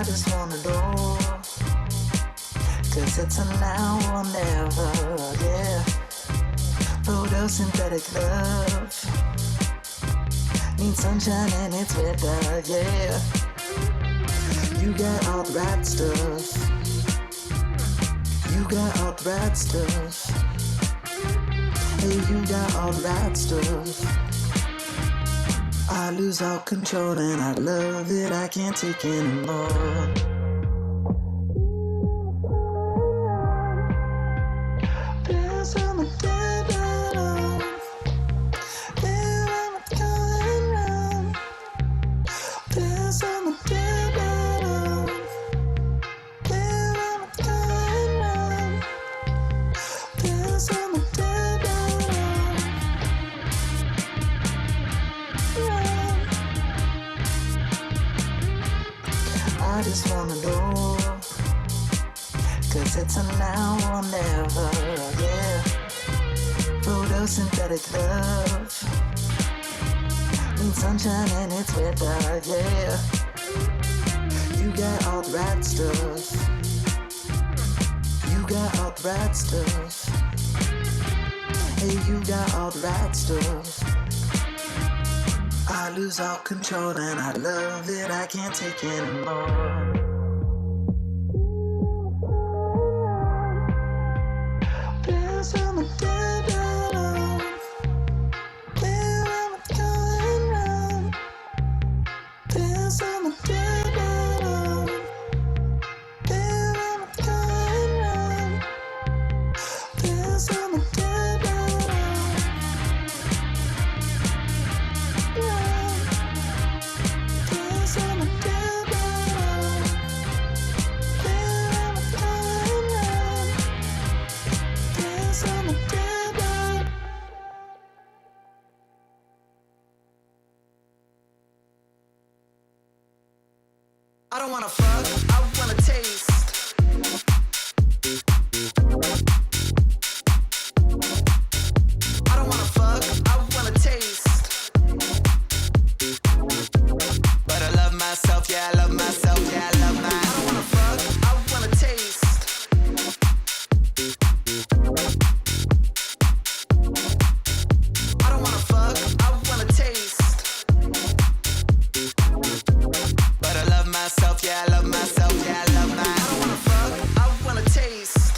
I just wanna know, 'cause it's a now or never, yeah. Photosynthetic love needs sunshine and it's weather, yeah. You got all the right stuff. You got all the right stuff. Hey, you got all the right stuff. I lose all control and I love it, I can't take anymore. There's on the dead end. There I'm going round. There's on the dead end. There I'm going round. There's on the dead end. I just wanna know, 'cause it's a now or never, yeah. Photosynthetic love needs sunshine and it's weather, yeah. You got all the right stuff. You got all the right stuff. Hey, you got all the right stuff. I lose all control and I love it, I can't take anymore. There's on the dead end. There I'm going round. There's on the dead end. There I'm going round. There's on the dead end. There's on the dead end. There I'm going round. There's on the dead end. I don't wanna fuck, I wanna taste. I don't wanna fuck, I wanna taste. But I love myself, yeah, I love myself, yeah, I love my. I don't wanna fuck, I wanna taste. I don't wanna fuck, I wanna taste. But I love myself, yeah, I love myself, yeah, I love my. I don't wanna fuck, I wanna taste.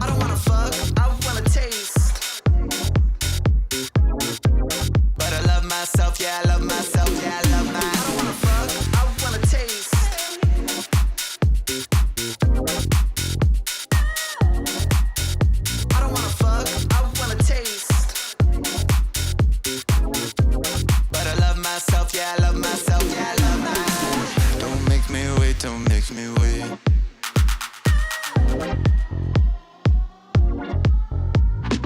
I don't wanna fuck, I wanna taste. But I love myself, yeah, I love myself, yeah, I love my. I don't wanna fuck, I wanna taste. I don't wanna fuck, I wanna taste. But I love myself, yeah, I love myself, yeah, I love my. Don't make me wait, don't make me wait.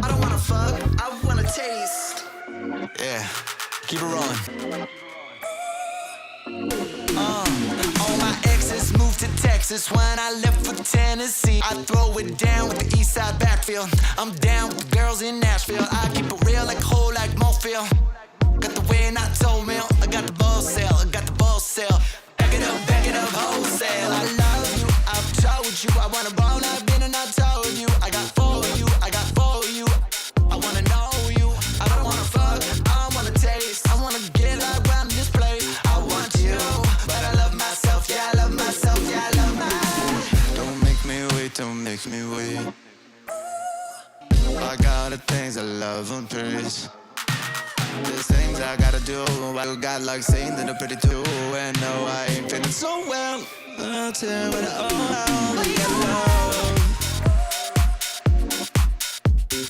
I don't wanna fuck, I wanna taste. Yeah, keep it rolling. All my exes moved to Texas when I left for Tennessee. I throw it down with the east side backfield. I'm down with the girls in Nashville. I keep it real like a hole like Mofield. Got the way not told me. I got the ball sale, I got the ball sale. Back it up, wholesale. I love you, I've told you. I wanna roll, I've been and I told you. I got for you, I got for you. I wanna know you, I don't wanna fuck, I wanna taste. I wanna get like round this place. I want you, but I love myself, yeah, I love myself, yeah, I love my. Don't make me wait, don't make me wait. I got the things I love and praise. There's things I gotta do. I got like saying that I'm pretty too. And no, I ain't feeling so well. I'll tell it all. Your love,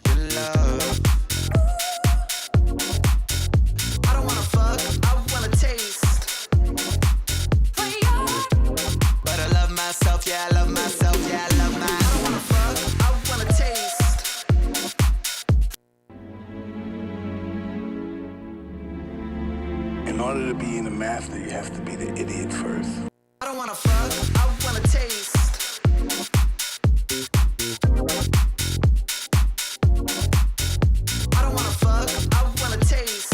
your love. I don't wanna fuck, I wanna taste. But I love myself, yeah, I love myself, yeah, I love my. I don't wanna fuck, I wanna taste. In order to be the master, you have to be the idiot first. I don't wanna fuck, I wanna taste. I don't wanna fuck, I wanna taste.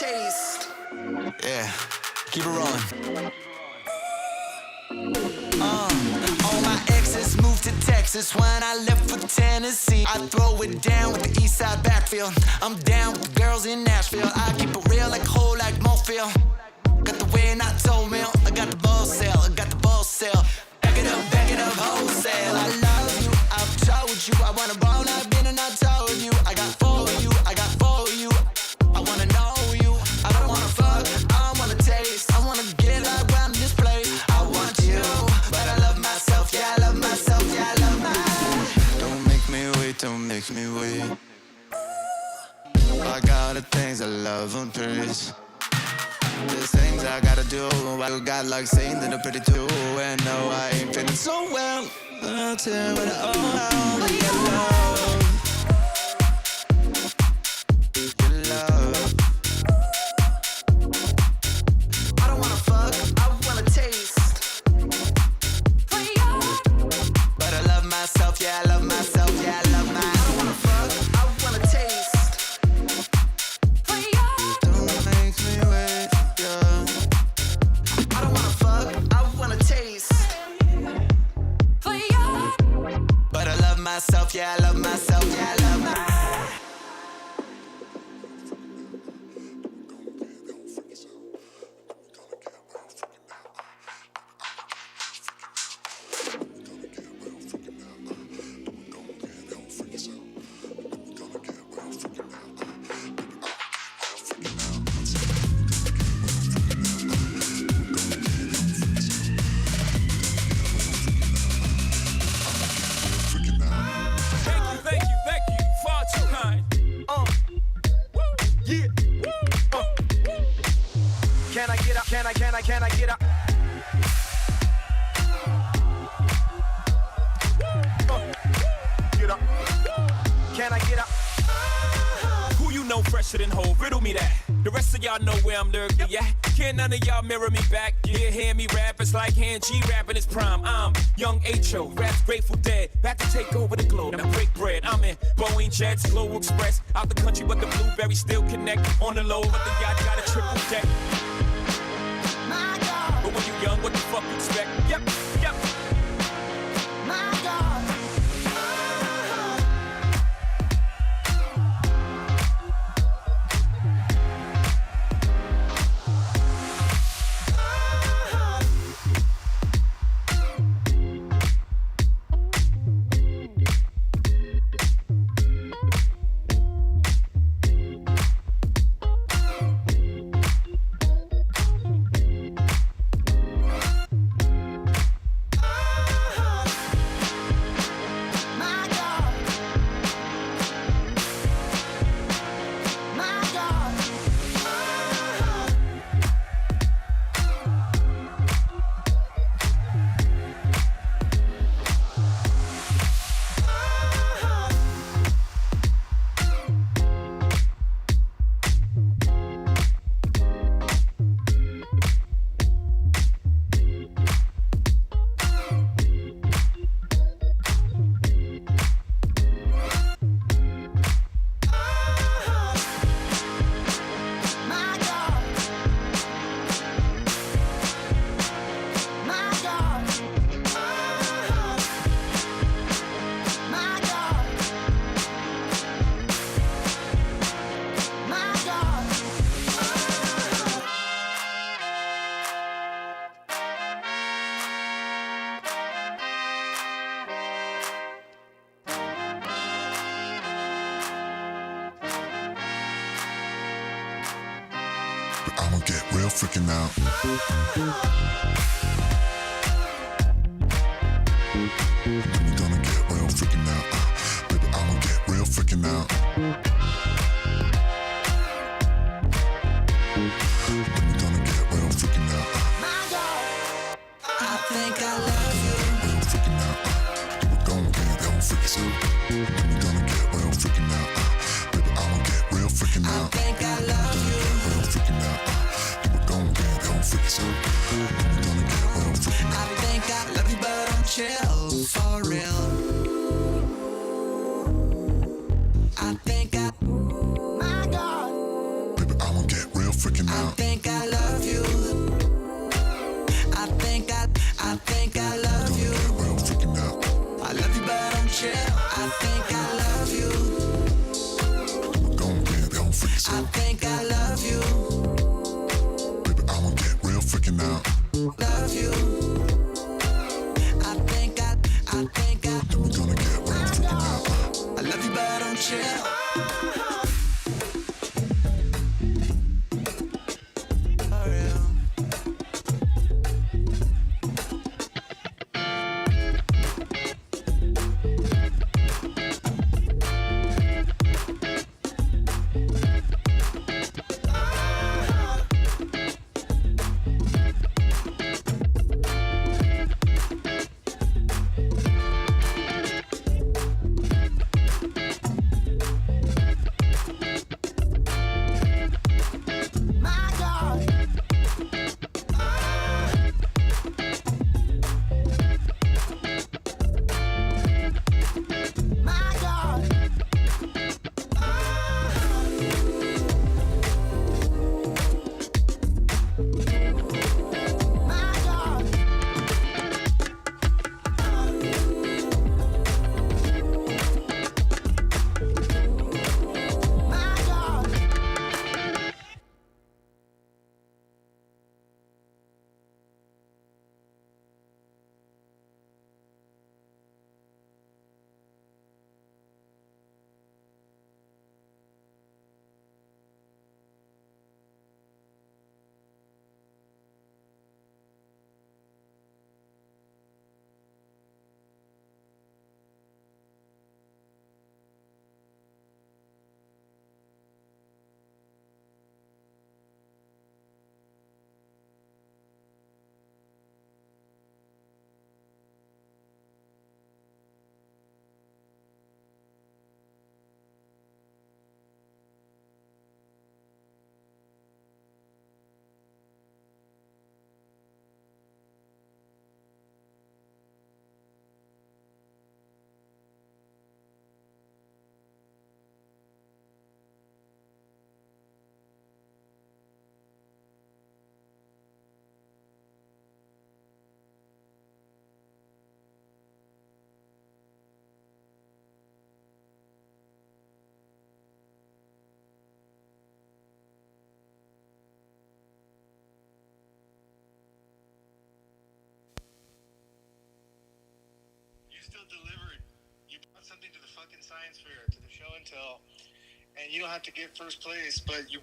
taste. Yeah, keep it rolling. All my exes moved to Texas when I left for Tennessee. I throw it down with the east side backfield. I'm down with the girls in Nashville. I keep it real like whole like Mofield. Got the way not told me. I got the ball sale, I got the ball sale. Back it up, wholesale. I love you, I've told you. I wanna roll, I've been and I told you. I got for you, I got for you. I wanna know you, I don't wanna fuck, I wanna taste. I wanna get like round this place. I want you, but I love myself, yeah, I love myself, yeah, I love myself. Don't make me wait, don't make me wait. I got the things I love and praise. There's things I gotta do. I got like saying that I'm pretty too. And no, I ain't feeling so well. I'll tell you all about your love. Your love. I don't wanna fuck, I wanna taste. But I love myself, yeah, I love myself, yeah, I love myself. I don't wanna fuck, I wanna taste. Don't make me wait. I don't wanna fuck, I wanna taste. But I love myself, yeah, I love myself, yeah, I love myself. Can I get up? Get up. Can I get up? Who you know fresher than Ho? Riddle me that. The rest of y'all know where I'm lurking, yeah. Can't none of y'all mirror me back. Yeah, hear me rap, it's like hand G rapping his prime. I'm young H.O., raps Grateful Dead. Back to take over the globe, now break bread. I'm in Boeing Jets, Global Express. Out the country, but the blueberries still connect. On the low, but the yacht got a triple deck. But when you young, what the fuck you expect? Yep, yep. My God. I'ma get real freaking out. Baby, gonna get real freaking out. Baby, I'ma get real freaking out. Baby, gonna get real freaking out. I think I love you. Real freaking out. We're gonna get real freaking out. Baby, gonna get real freaking out. Baby, I'ma get real freaking I out. think I love you. Real freaking out. We're gonna get real freaking out. Baby, gonna get real freaking I out. think I love you, but I'm chill for real. I think I think I love you. Baby, I'ma get real freaking out. Love you. I think I. And we're gonna get real freaking out. I love you, but don't chill. For real. My God. My God. My God. My God. You still delivered. You brought something to the fucking science fair, to the show and tell, and you don't have to get first place, but you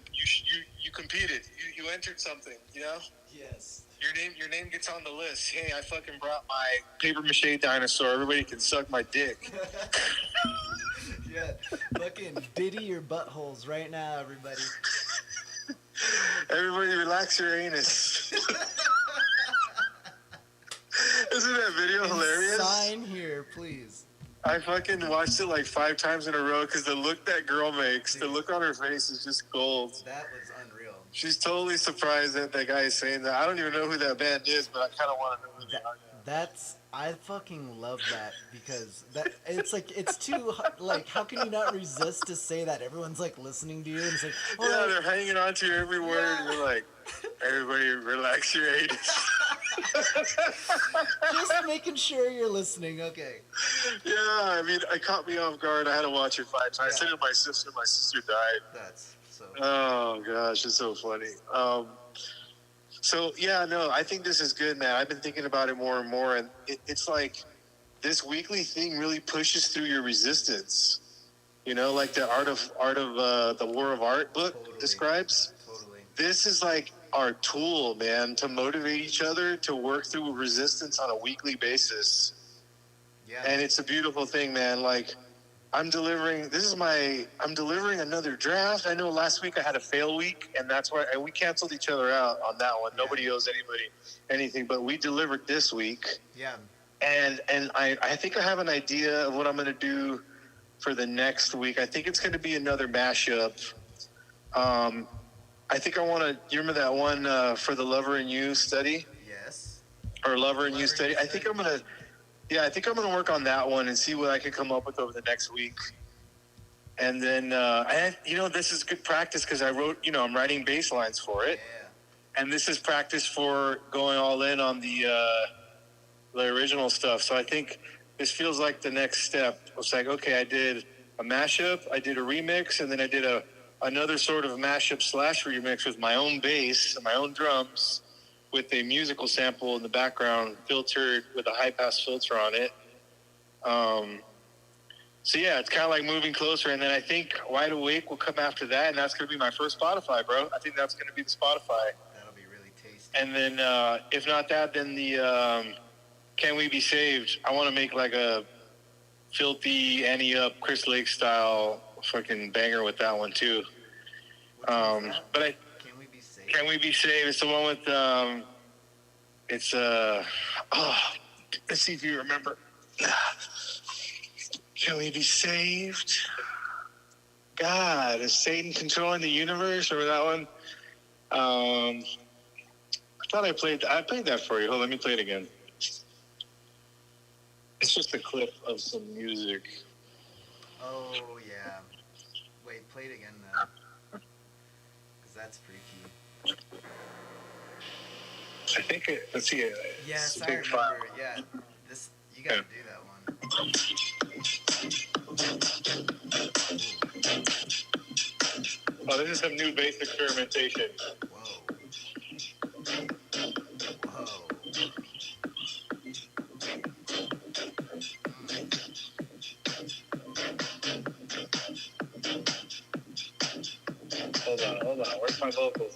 competed. You entered something. You know. Yes. Your name gets on the list. Hey, I fucking brought my paper mache dinosaur. Everybody can suck my dick. Yeah. Fucking Diddy your buttholes right now, everybody. Everybody relax your anus. Isn't that video hilarious? Sign here, please. I fucking watched it like 5 times in a row because the look that girl makes, the look on her face is just gold. That was unreal. She's totally surprised that that guy is saying that. I don't even know who that band is, but I kind of want to know who they are now. I fucking love that because it's like it's too like how can you not resist to say that? Everyone's like listening to you and it's like Yeah, they're hanging on to every word. Yeah. And you're like, everybody relax your anus. just making sure you're listening. Okay. Yeah, I mean, it caught me off guard. I had to watch it 5 times. I Yeah. said to my sister. My sister died. That's so. Oh gosh, it's so funny. So yeah, no, I think this is good, man. I've been thinking about it more and more, and it's like this weekly thing really pushes through your resistance. You know, like the art of the War of Art book Totally. describes. Totally. This is like our tool, man, to motivate each other to work through resistance on a weekly basis. Yeah. And it's a beautiful thing, man. Like, I'm delivering another draft. I know last week I had a fail week, and that's why we canceled each other out on that one. Yeah. Nobody owes anybody anything, but we delivered this week. Yeah. And I think I have an idea of what I'm going to do for the next week. I think it's going to be another mashup. I think I want to, you remember that one for the Lover and You study? Yes. Or Lover and You study? I think I'm going to work on that one and see what I can come up with over the next week. And then, this is good practice because I wrote, I'm writing bass lines for it. Yeah. And this is practice for going all in on the original stuff. So I think this feels like the next step. It's like, okay, I did a mashup, I did a remix, and then I did a another sort of mashup slash remix with my own bass and my own drums, with a musical sample in the background, filtered with a high pass filter on it. So yeah, it's kind of like moving closer, and then I think Wide Awake will come after that, and that's gonna be my first Spotify, bro. I think that's gonna be the Spotify. That'll be really tasty. And then if not that, then the Can We Be Saved? I want to make like a filthy Annie Up Chris Lake style fucking banger with that one too. Which one's that? But Can We Be Saved? Can We Be Saved? It's the one with let's see if you remember. Can we be saved? God, is Satan controlling the universe? Remember that one? I thought I played that for you. Hold on, let me play it again. It's just a clip of some music. Oh, yeah. Wait, play it again, though. Because that's freaky. I think let's see it. Yes, it's a I big remember. file. Yeah, you gotta do that one. Oh, this is some new bass experimentation. Whoa. Hold on. Where's my vocals?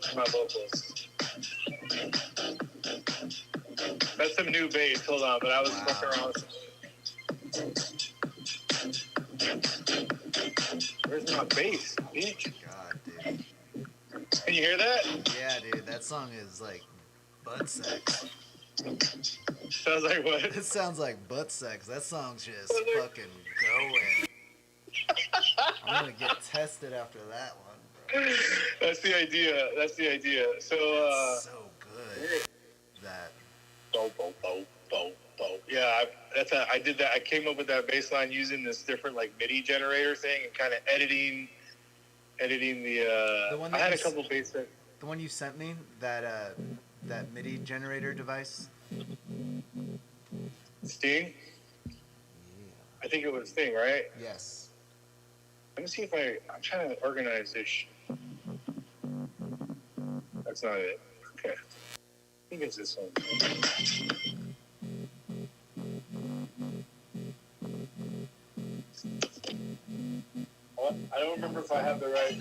That's some new bass. Hold on, but I was fucking around with Where's my bass, bitch? God, dude. Can you hear that? Yeah, dude, that song is like butt sex. Sounds like what? It sounds like butt sex. That song's just fucking going. I'm gonna get tested after that one, bro. That's the idea. So, So good. That. bo. Yeah, I did that. I came up with that bass line using this different like MIDI generator thing and kind of editing the. The one I that had a you couple bass. The one you sent me, that MIDI generator device. Sting. I think it was Sting, right? Yes. Let me see if I'm trying to organize this. That's not it. Okay. I think it's this one. What? I don't remember if I have the right.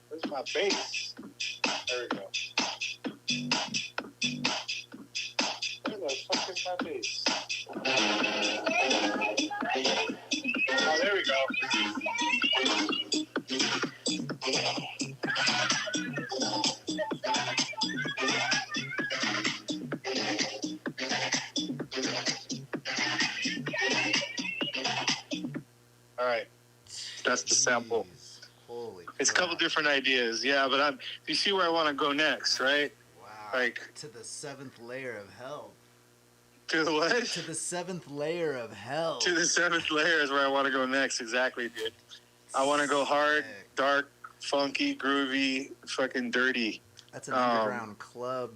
Where's my bass? There we go. Where the fuck is my bass? Oh, there we go. All right. That's the sample. Jeez. Holy It's a couple crap. different ideas, yeah, but you see where I want to go next, right? Wow. Like, to the seventh layer of hell. to the what? To the seventh layer of hell. To the seventh layer is where I want to go next, exactly, dude. I want to go hard, Sick. dark, funky, groovy, fucking dirty. That's an underground club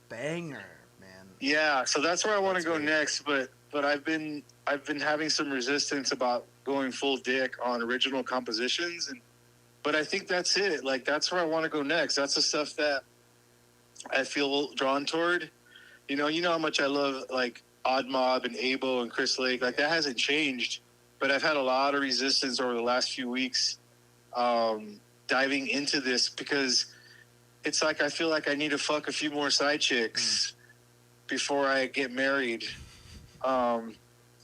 banger, man. Yeah, so that's where I want to That's go really next, but I've been having some resistance about going full dick on original compositions, but I think that's it. Like, that's where I want to go next. That's the stuff that I feel drawn toward. You know how much I love like Odd Mob and Abo and Chris Lake. Like, that hasn't changed, but I've had a lot of resistance over the last few weeks diving into this, because it's like I feel like I need to fuck a few more side chicks before I get married.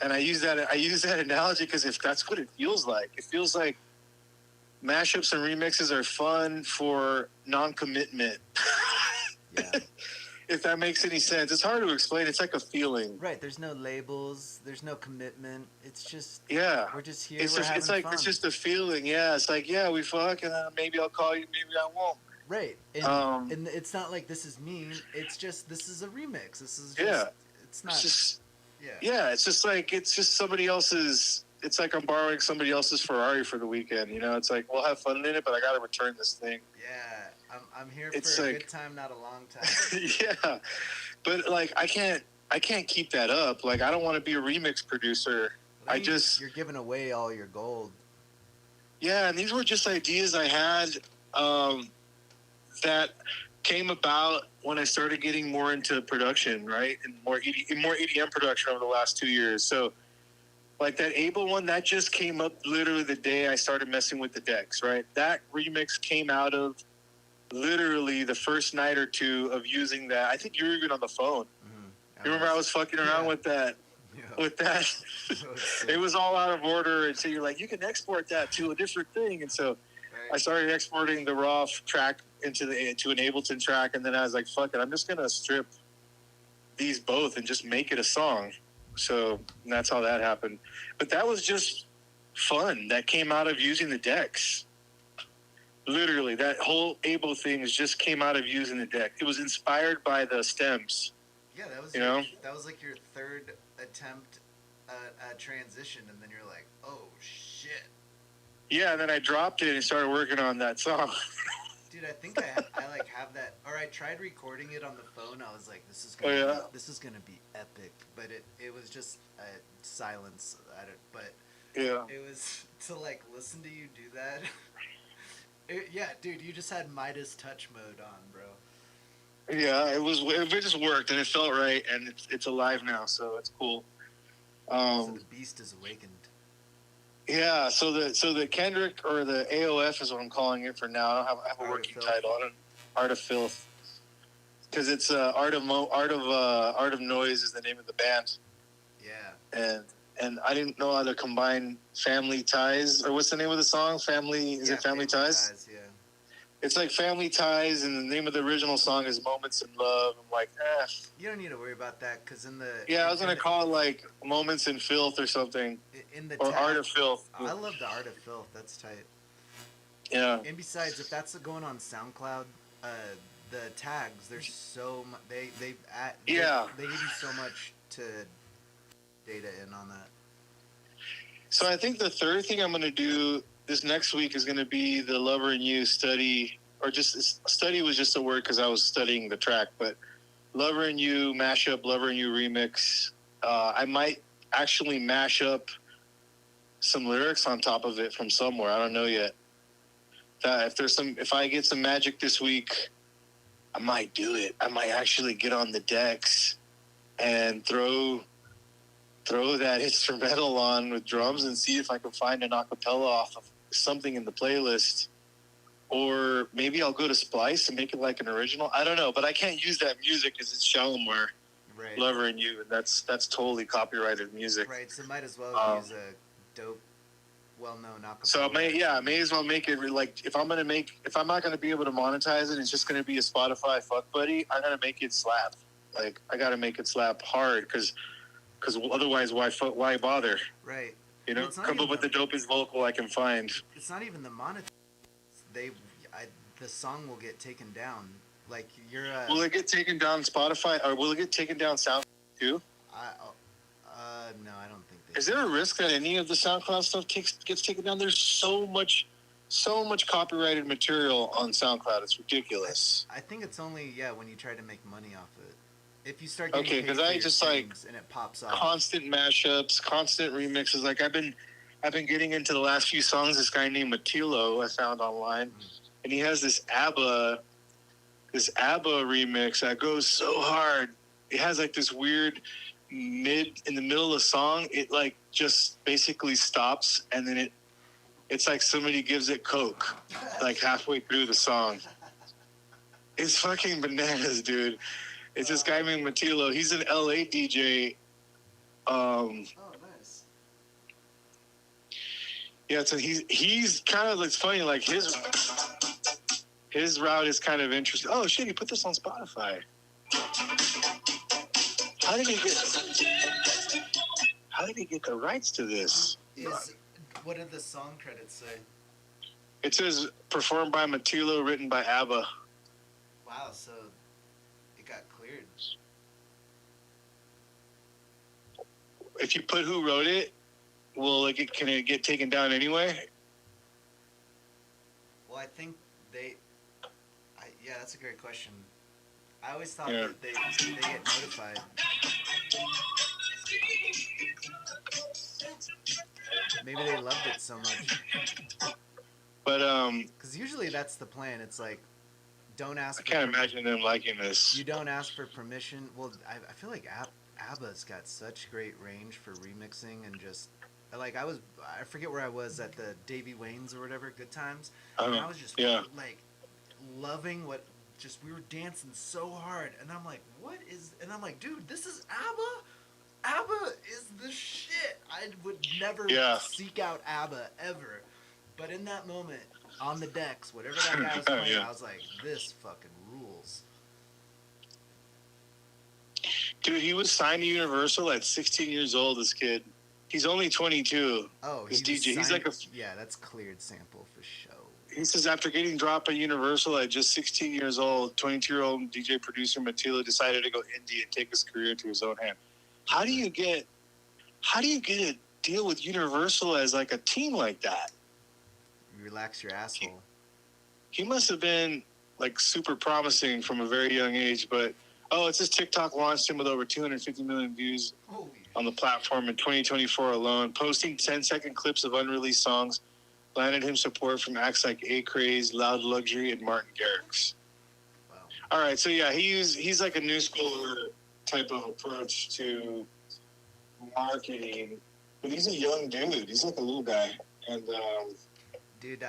And I use that analogy because if that's what it feels like. It feels like mashups and remixes are fun for non-commitment. Yeah. If that makes any sense. It's hard to explain. It's like a feeling. Right, there's no labels, there's no commitment. It's just, Yeah. we're just here, It's we're just, having it's like fun. It's just a feeling. Yeah, it's like, yeah, we fuck, and then maybe I'll call you, maybe I won't. Right. And it's not like this is mean. It's just this is a remix. This is just, Yeah. It's not. It's just yeah. yeah. It's just somebody else's. It's like I'm borrowing somebody else's Ferrari for the weekend. You know, it's like we'll have fun in it, but I got to return this thing. Yeah. I'm here It's for a like- good time, not a long time. Yeah, but like I can't keep that up. Like I don't want to be a remix producer. Well, you're giving away all your gold. Yeah, and these were just ideas I had that came about when I started getting more into production, right, and more EDM production over the last 2 years. So, like that Abel one, that just came up literally the day I started messing with the decks, right? That remix came out of literally the first night or two of using that. I think you were even on the phone. Mm-hmm. You remember I was fucking around Yeah. with that. Yeah. With that, So it's it was all out of order, and so you're like, you can export that to a different thing, and so I right. started exporting the raw track to an Ableton track, and then I was like, fuck it, I'm just gonna strip these both and just make it a song. So that's how that happened. But that was just fun. That came out of using the decks. Literally, that whole Able thing just came out of using the deck. It was inspired by the stems. Yeah, that was You know? that was like your third attempt at transition, and then you're like, oh shit, Yeah, and then I dropped it and started working on that song. dude. I think I like have that, or I tried recording it on the phone. I was like, this is Oh, gonna yeah? this is gonna be epic, but it was just silence. But Yeah. it was to like listen to you do that. Yeah, dude, you just had Midas touch mode on, bro. Yeah, it just worked and it felt right, and it's alive now, so it's cool. So the beast is awakened. Yeah, so the Kendrick, or the AOF is what I'm calling it for now. I don't have a Art of working Filth. title. Art of Filth, because it's Art of Noise is the name of the band, Yeah. and I didn't know how to combine Family Ties, or what's the name of the song? Is it Family Ties? Yeah. It's like Family Ties, and the name of the original song is Moments in Love. I'm like, You don't need to worry about that, because in the yeah, I was gonna in the- call it like Moments in Filth or something, in the or tag- Art of Filth. I love the Art of Filth. That's tight. Yeah. And besides, if that's going on SoundCloud, the tags, there's so much. Yeah. They give you so much to data in on that. So I think the third thing I'm going to do this next week is going to be the Lover and You study, or just study was just a word because I was studying the track, but Lover and You mashup, Lover and You remix. I might actually mash up some lyrics on top of it from somewhere. I don't know yet. If I get some magic this week, I might do it. I might actually get on the decks and throw that instrumental on with drums and see if I can find an acapella off of something in the playlist. Or maybe I'll go to Splice and make it like an original. I don't know, but I can't use that music because it's Shalimar, Right. Lover and You, and that's totally copyrighted music. Right. So might as well use a dope, well-known acapella. So I may as well make it like if I'm not gonna be able to monetize it, it's just gonna be a Spotify fuck buddy. I gotta make it slap. Like I gotta make it slap hard because otherwise why bother? Right. You know, Well, it's not come up even with the dopest vocal I can find. It's not even the monetize. The song will get taken down. Like you're. Will it get taken down Spotify, or will it get taken down SoundCloud too? No, I don't think. Is there a risk that any of the SoundCloud stuff gets taken down? There's so much copyrighted material on SoundCloud. It's ridiculous. I think it's only when you try to make money off it. If you start getting Okay, paid 'cause for I your just, like, streams and it pops off. Constant mashups, constant remixes. Like I've been getting into the last few songs. This guy named Matilo I found online, and he has this ABBA remix that goes so hard. It has like this weird in the middle of the song. It like just basically stops, and then it's like somebody gives it coke, like halfway through the song. It's fucking bananas, dude. It's this guy named Matilo. He's an LA DJ. Oh, nice. Yeah, so he's kind of, it's funny, like his route is kind of interesting. Oh shit, he put this on Spotify. How did he get the rights to this? What did the song credits say? It says performed by Matilo, written by ABBA. Wow, so it got cleared. If you put who wrote it, can it get taken down anyway? Well, I think yeah, that's a great question. I always thought Yeah. that they get notified. Maybe they loved it so much. But Because usually that's the plan. It's like, don't ask. I can't imagine them liking this. You don't ask for permission. Well, I feel like ABBA's got such great range for remixing and just like I forget where I was at the Davy Wayne's or whatever, Good Times, and I was just like loving what we were dancing so hard, and I'm like, and I'm like, dude, this is ABBA. ABBA is the shit. I would never seek out ABBA ever, but in that moment on the decks, whatever that guy was playing, I was like, this fucking rules. Dude, he was signed to Universal at 16 years old. This kid, he's only 22. Oh, he's DJ. He's like yeah, that's cleared sample for show. He says after getting dropped at Universal at just 16 years old, 22-year-old DJ producer Matilo decided to go indie and take his career into his own hand. How do you get a deal with Universal as like a team like that? You relax your asshole. He must have been like super promising from a very young age, but it says TikTok launched him with over 250 million views on the platform in 2024 alone. Posting 10-second clips of unreleased songs landed him support from acts like A-Craze, Loud Luxury, and Martin Garrix. Wow. All right, so yeah, he's like a new school type of approach to marketing, but he's a young dude. He's like a little guy, and dude,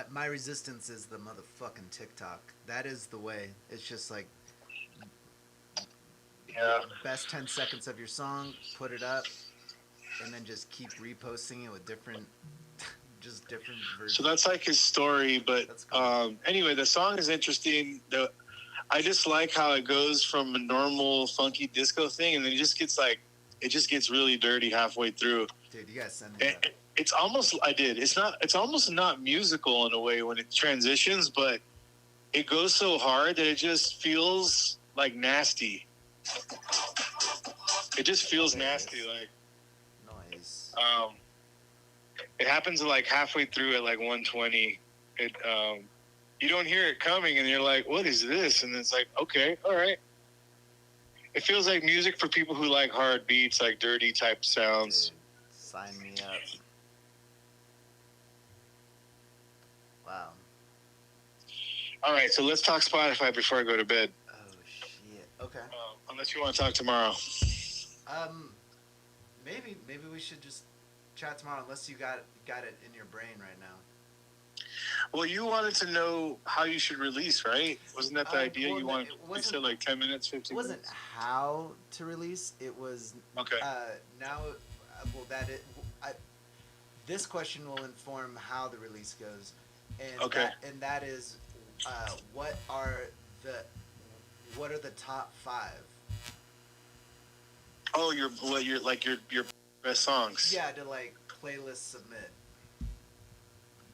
my resistance is the motherfucking TikTok. That is the way. It's just like, best 10 seconds of your song, put it up, and then just keep reposting it with different versions. So that's like his story, but cool. Anyway, the song is interesting. I just like how it goes from a normal funky disco thing, and then it just gets really dirty halfway through. Dude, you gotta send me that. It's almost it's almost not musical in a way when it transitions, but it goes so hard that it just feels like nasty. It just feels nasty, like noise. It happens like halfway through at like 120. You don't hear it coming, and you're like, "What is this?" And it's like, "Okay, all right." It feels like music for people who like hard beats, like dirty type sounds. Dude, sign me up. Wow. All right, so let's talk Spotify before I go to bed. Oh shit. Okay. Unless you want to talk tomorrow. Maybe we should just chat tomorrow. Unless you got it in your brain right now. Well, you wanted to know how you should release, right? Wasn't that the idea? Well, You said like 10 minutes, 15 It wasn't minutes? how to release. It was Okay. This question will inform how the release goes, and Okay. that is, what are the top 5? Oh, your best songs. Yeah, to like playlist submit.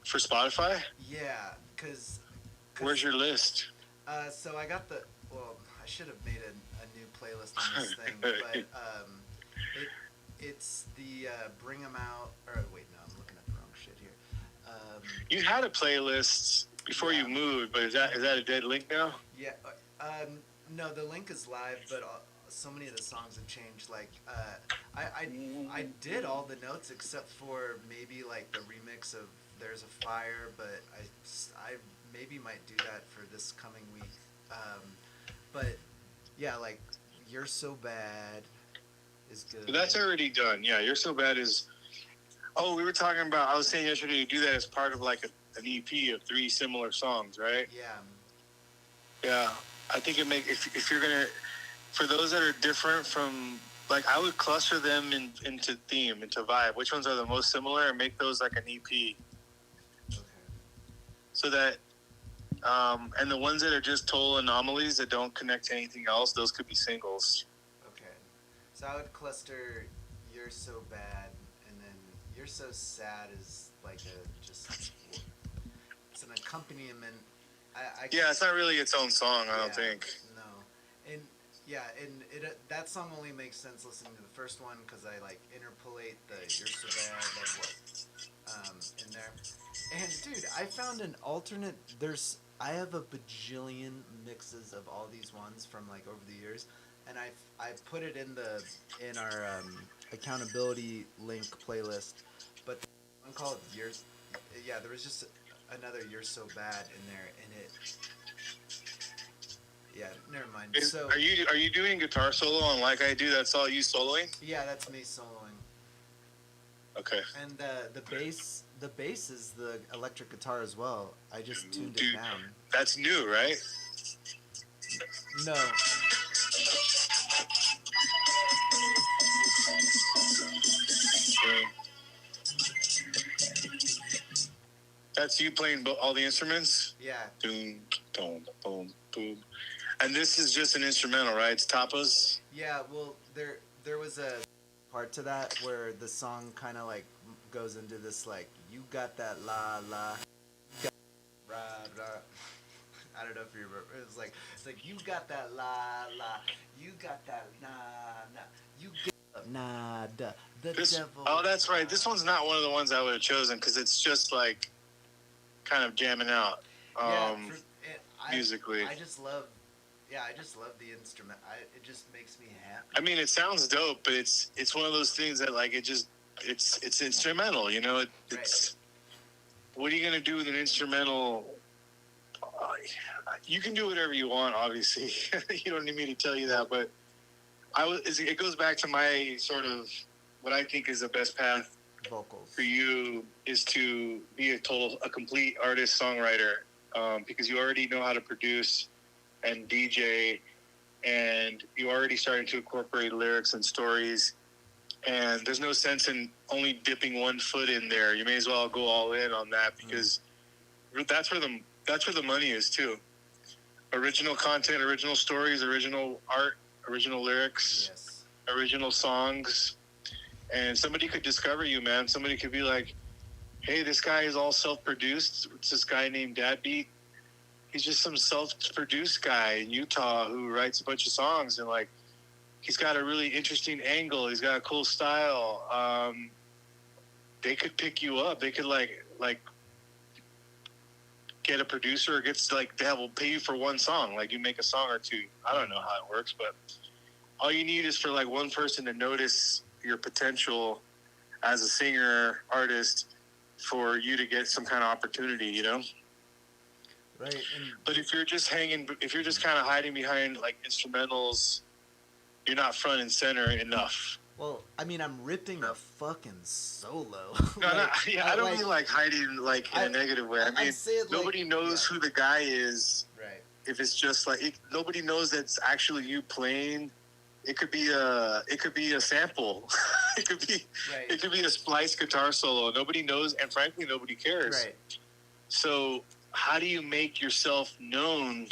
For Spotify? Yeah, cause Where's your list? So I got I should have made a new playlist on this thing, but it's the Bring 'Em Out, or wait, no, I'm looking at the wrong shit here. You had a playlist before you moved, but is that a dead link now? Yeah, no, the link is live, but so many of the songs have changed. Like, I did all the notes except for maybe like the remix of There's a Fire, but I maybe might do that for this coming week. But yeah, like You're So Bad is good. But that's already done. Yeah, You're So Bad is. Oh, we were talking about. I was saying yesterday you do that as part of like an EP of 3 similar songs, right? Yeah. Yeah, I think it if you're gonna, for those that are different from, like, I would cluster them into theme, into vibe. Which ones are the most similar, and make those like an EP. Okay. So that, and the ones that are just total anomalies that don't connect to anything else, those could be singles. Okay. So I would cluster You're So Bad, and then You're So Sad is like a just it's an accompaniment. Yeah, it's not really its own song, I don't Yeah, think. No, and yeah, and that song only makes sense listening to the first one because I like interpolate the "You're So Bad" like what in there. And dude, I found an alternate. I have a bajillion mixes of all these ones from like over the years, and I put it in our accountability link playlist. But the one called "Yours," yeah, there was just another "You're So Bad" in there, and it. Yeah, never mind. So Are you doing guitar solo on Like I Do? That's all you soloing? yeah, that's me soloing. Okay. And the bass is the electric guitar as well. I just tuned Dude, it down. that's new, right? No, Yeah. That's you playing all the instruments? yeah, Boom, boom, boom, boom. And this is just an instrumental, right? It's tapas? yeah. Well, there was a part to that where the song kind of like goes into this like you got that la la, rah rah. I don't know if you remember. It's like you got that la la, you got that nah nah, you get nah da the devil. Oh, that's right. This one's not one of the ones I would have chosen because it's just like kind of jamming out musically. I just love the instrument. It just makes me happy. I mean, it sounds dope, but it's one of those things that like it's instrumental, you know. It's what are you gonna do with an instrumental? You can do whatever you want, obviously. You don't need me to tell you that, but it goes back to my sort of what I think is the best path Vocals. for you is to be a complete artist songwriter, because you already know how to produce and DJ, and you already started to incorporate lyrics and stories, and there's no sense in only dipping one foot in there. You may as well go all in on that because that's where the money is too. Original content, original stories, original art, original lyrics, Yes. original songs. And somebody could discover you, man. Somebody could be like, hey, this guy is all self-produced. It's this guy named Dadbeat. He's just some self-produced guy in Utah who writes a bunch of songs. And, like, he's got a really interesting angle. He's got a cool style. They could pick you up. They could, like get a producer or will pay you for one song. Like, you make a song or two. I don't know how it works, but all you need is for, like, one person to notice your potential as a singer, artist, for you to get some kind of opportunity, you know? Right. But if you're just kind of hiding behind like instrumentals, you're not front and center enough. Well, I mean, I'm ripping a fucking solo. No, I don't mean like hiding like in a negative way. I mean, nobody knows who the guy is. Right. If it's just like nobody knows that's actually you playing. It could be a sample. It could be a spliced guitar solo. Nobody knows, and frankly, nobody cares. Right. So, how do you make yourself known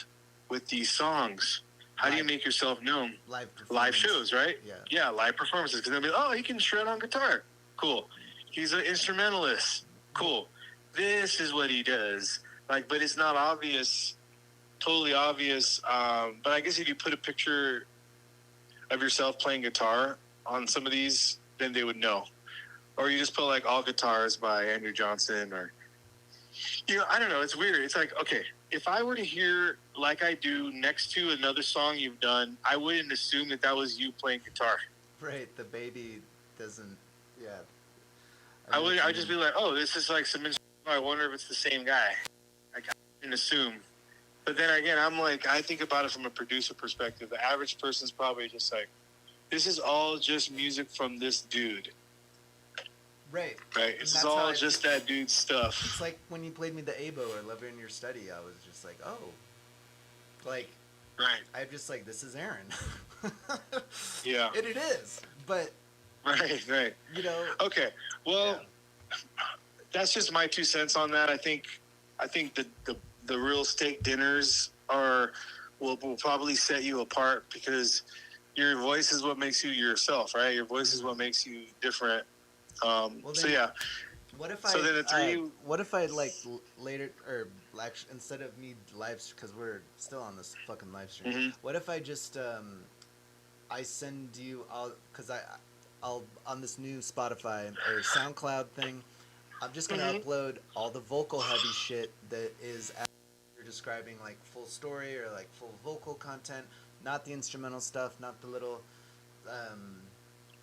with these songs? How do you make yourself known? Live shows, right? Yeah. Yeah, live performances. Because they'll be, oh, he can shred on guitar. Cool. He's an instrumentalist. Cool. This is what he does. Like, but it's not obvious, totally obvious. But I guess if you put a picture of yourself playing guitar on some of these, then they would know. Or you just put like all guitars by Andrew Johnson, or I don't know. It's weird. It's like, okay, if I were to hear Like I Do next to another song you've done, I wouldn't assume that was you playing guitar. Right. The baby doesn't. Yeah. I'd just be like, oh, this is like some. I wonder if it's the same guy. Like, I didn't assume. But then again, I'm like, I think about it from a producer perspective. The average person's probably just like, this is all just music from this dude. Right. Right. This is all just that dude's stuff. It's like when you played me the Abo or Love in Your Study, I was just like, oh. Like, right. I'm just like, this is Aaron. Yeah. And it is. But. Right. You know. Okay. Well, that's just my 2 cents on that. I think the real steak dinners will probably set you apart because your voice is what makes you yourself, right? Your voice is what makes you different. Well, What if So then a three. what if I like later or actually instead of me live because we're still on this fucking live stream. Mhm. What if I just I send you I'll on this new Spotify or SoundCloud thing. I'm just gonna upload all the vocal heavy shit that is as you're describing, like full story or like full vocal content, not the instrumental stuff, not the little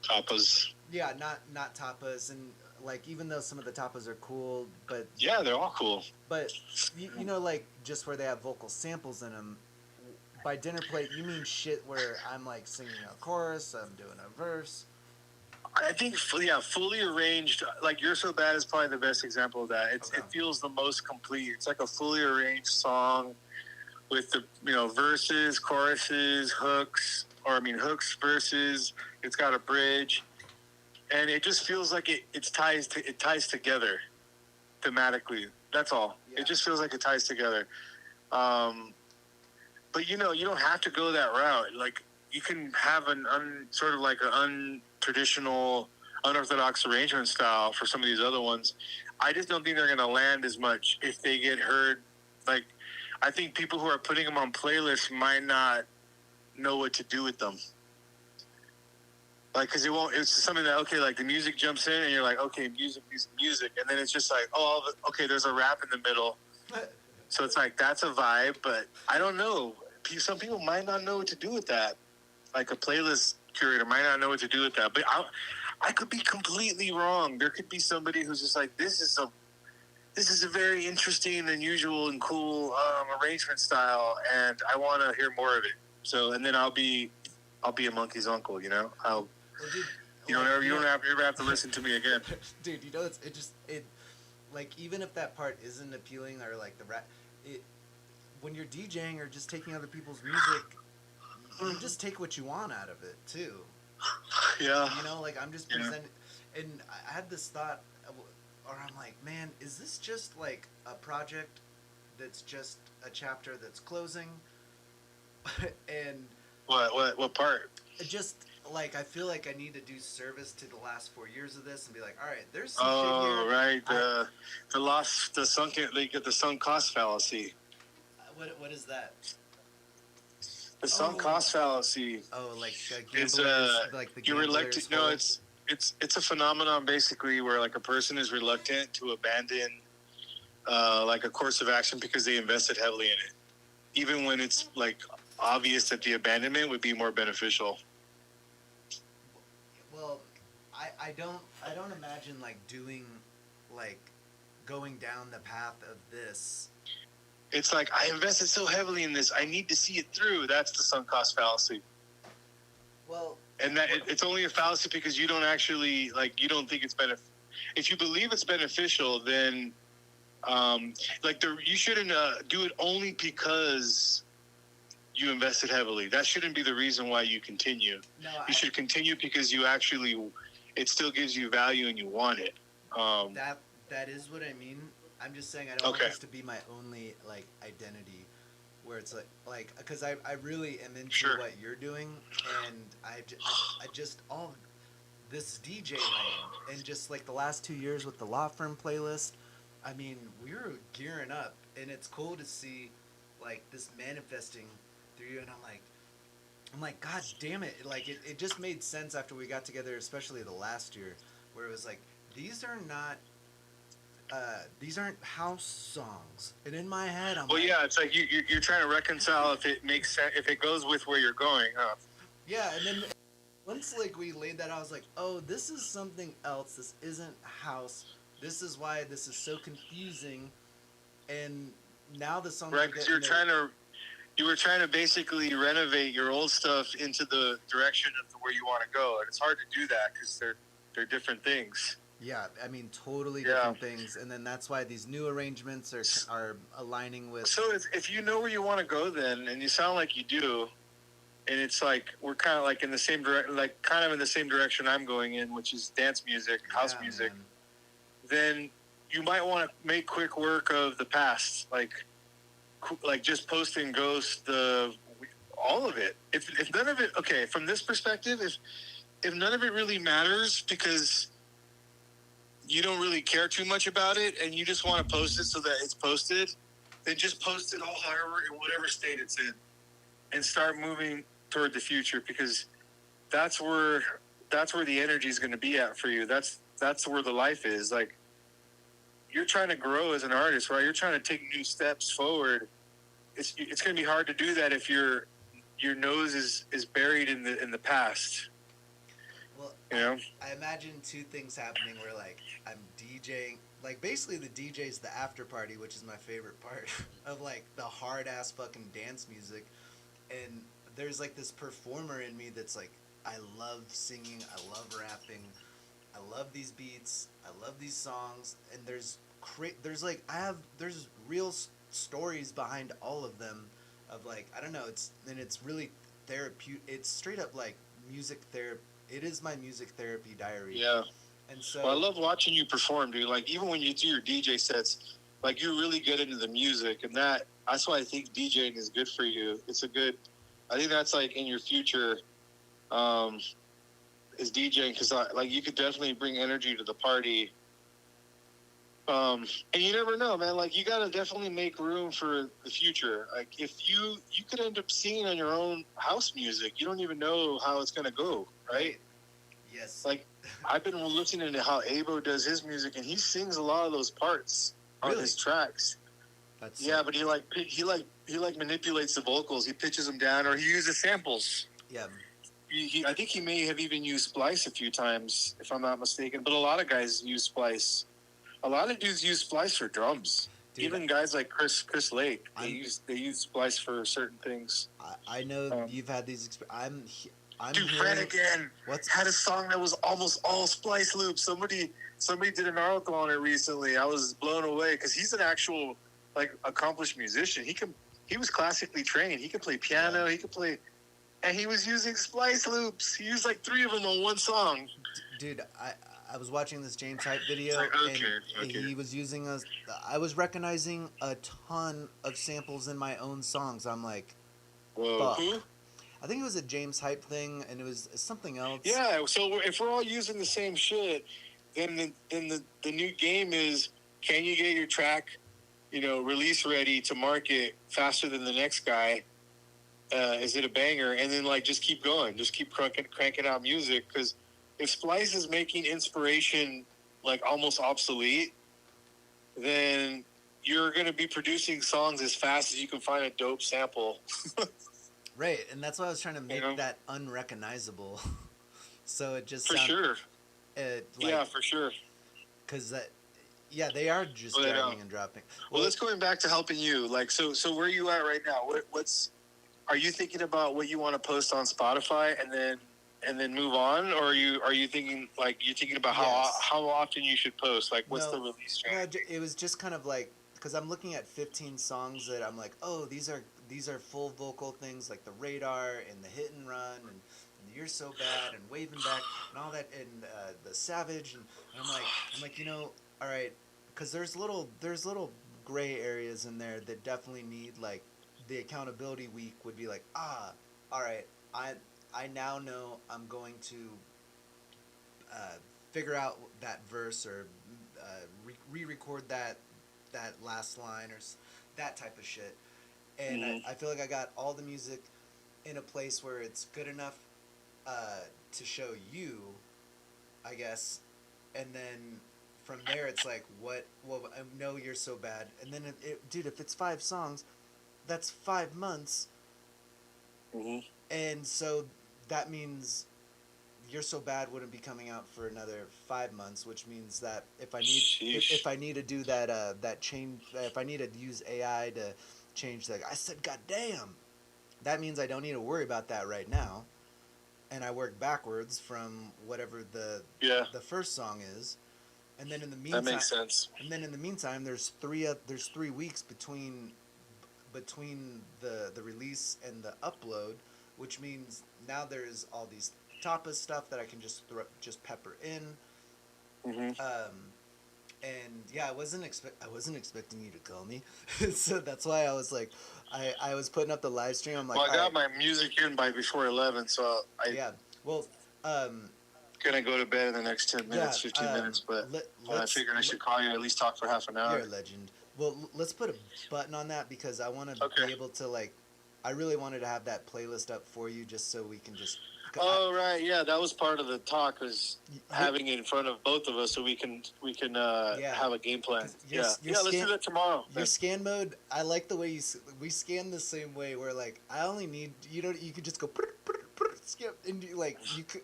Tapas. yeah, not tapas, and like even though some of the tapas are cool, but Yeah, they're all cool. but you know, like just where they have vocal samples in them. By dinner plate, you mean shit where I'm like singing a chorus, I'm doing a verse. I think, yeah, fully arranged. Like "You're So Bad" is probably the best example of that. It feels the most complete. It's like a fully arranged song with the verses, choruses, hooks, hooks, verses. It's got a bridge, and it just feels like it ties together thematically. That's all. Yeah. It just feels like it ties together. But you don't have to go that route. Like you can have sort of like an untraditional, unorthodox arrangement style for some of these other ones. I just don't think they're going to land as much if they get heard. Like, I think people who are putting them on playlists might not know what to do with them. Like, because it's something that, okay, like the music jumps in and you're like, okay, music. And then it's just like, okay, there's a rap in the middle. So it's like, that's a vibe, but I don't know. Some people might not know what to do with that. Like a playlist curator might not know what to do with that. But I could be completely wrong. There could be somebody who's just like, this is a very interesting, unusual, and cool arrangement style, and I want to hear more of it. So, and then I'll be a monkey's uncle, you know? Well, dude, you don't ever have to listen to me again. Dude, you know, it like, even if that part isn't appealing or like the rap, when you're DJing or just taking other people's music, you just take what you want out of it too. Yeah. You know, like I'm just presenting, and I had this thought, or I'm like, man, is this just like a project that's just a chapter that's closing? And what part? just like I feel like I need to do service to the last 4 years of this and be like, all right, there's some shit here. Right, the sunk cost fallacy. What is that? The sunk cost fallacy Oh, like is gamblers, like the you're reluctant. No, whole- it's a phenomenon basically where like a person is reluctant to abandon like a course of action because they invested heavily in it, even when it's like obvious that the abandonment would be more beneficial. Well, I don't imagine like doing like going down the path of this. It's like, I invested so heavily in this, I need to see it through. That's the sunk cost fallacy. Well, And that it's only a fallacy because you don't actually, like, you don't think it's if you believe it's beneficial, then you shouldn't do it only because you invested heavily. That shouldn't be the reason why you continue. no, You should continue because it still gives you value and you want it. that is what I mean. I'm just saying I don't want this to be my only like identity, where it's like because I really am into what you're doing, and I just all this DJ lane, and just like the last 2 years with the Law Firm playlist. I mean, we're gearing up, and it's cool to see like this manifesting through you, and I'm like, God damn it! Like it just made sense after we got together, especially the last year, where it was like these aren't house songs, and in my head, I'm yeah, it's like you're trying to reconcile if it makes sense, if it goes with where you're going, huh? Yeah, and then once like we laid that out, I was like, oh, this is something else. This isn't house. This is why this is so confusing. And now the song, right? Because you were trying to basically renovate your old stuff into the direction of where you want to go, and it's hard to do that because they're different things. Yeah, I mean, totally different things, and then that's why these new arrangements are aligning with. So if you know where you want to go, then, and you sound like you do, and it's like we're kind of like in the same direction I'm going in, which is dance music, house music. Man. Then you might want to make quick work of the past, like just posting Ghost, all of it. If none of it, okay, from this perspective, if none of it really matters because you don't really care too much about it and you just want to post it so that it's posted, then just post it all however in whatever state it's in, and start moving toward the future, because that's where the energy is going to be at for you. That's where the life is. Like, you're trying to grow as an artist, right? You're trying to take new steps forward. It's going to be hard to do that if your nose is buried in the past. Well, you know, I imagine two things happening where, like, I'm DJing. Like, basically the DJ's the after party, which is my favorite part of, like, the hard-ass fucking dance music. And there's, like, this performer in me that's, like, I love singing, I love rapping, I love these beats, I love these songs, and there's real stories behind all of them of, like, I don't know, it's really therapeutic. It's straight up, like, music therapy. It is my music therapy diary. Yeah. And so I love watching you perform, dude. Like, even when you do your DJ sets, like, you're really good into the music, and that's why I think DJing is good for you. I think that's, like, in your future, is DJing, because, like, you could definitely bring energy to the party. And you never know, man. Like, you gotta definitely make room for the future. Like, if you could end up singing on your own house music, you don't even know how it's gonna go, right? yes, Like, I've been listening to how Abo does his music, and he sings a lot of those parts on Really? his tracks. that's Yeah, but he manipulates the vocals. He pitches them down, or he uses samples. yeah. I think he may have even used Splice a few times, if I'm not mistaken. But a lot of guys use Splice. A lot of dudes use Splice for drums. Dude, Even guys like Chris Lake, they use Splice for certain things. I know you've had these. I'm Dude, hearing, Flanagan had a song that was almost all Splice loops. Somebody did an article on it recently. I was blown away because he's an actual, like, accomplished musician. He was classically trained. He could play piano. He could play, and he was using Splice loops. He used like 3 of them on one song. Dude, I was watching this James Hype video, Like, okay. and he was using I was recognizing a ton of samples in my own songs. I'm like, Whoa. fuck. Who? I think it was a James Hype thing, and it was something else. Yeah, so if we're all using the same shit, then the new game is, can you get your track, release ready to market faster than the next guy? Is it a banger? And then, like, just keep going. Just keep cranking out music, because if Splice is making inspiration, like, almost obsolete, then you're going to be producing songs as fast as you can find a dope sample. Right, and that's why I was trying to make that unrecognizable. So it just For sure. Yeah, for sure. Because they are just dragging and dropping. Well, let's going back to helping you. Like, so where are you at right now? Are you thinking about what you want to post on Spotify and then move on, or are you thinking, like, you're thinking about how often you should post? Like, what's the release strategy? It was just kind of like, because I'm looking at 15 songs that I'm like, oh, these are full vocal things, like the Radar and the Hit and Run and You're So Bad and Waving Back and all that, and the Savage, and I'm like, all right, because there's little gray areas in there that definitely need, like, the accountability week would be like, all right, I now know I'm going to figure out that verse, or re-record that last line, or that type of shit. And I feel like I got all the music in a place where it's good enough to show you, I guess. And then from there, it's like, I know You're So Bad. And then, dude, if it's 5 songs, that's 5 months. Mm-hmm. And so that means You're So Bad wouldn't be coming out for another 5 months, which means that if I need to do that change, if I need to use AI to change, like, I said, God damn, that means I don't need to worry about that right now, and I work backwards from whatever the first song is, and then in the meantime, that makes sense. And then in the meantime, there's 3 weeks between the release and the upload, which means now there's all these tapas stuff that I can just pepper in. Mm-hmm. And yeah, I wasn't expecting you to call me, so that's why I was like, I was putting up the live stream. I'm like, well, I got my music in by before 11, so yeah. Well, gonna go to bed in the next 10 minutes, 15 minutes, but I figured I should call you, at least talk for half an hour. You're a legend. Well, let's put a button on that because I want to be able to I really wanted to have that playlist up for you just so we can just. Oh right, yeah, that was part of the talk, was having it in front of both of us so we can have a game plan. Let's do that tomorrow. Your scan mode, I like the way we scan the same way. Where I only need you could just go skip and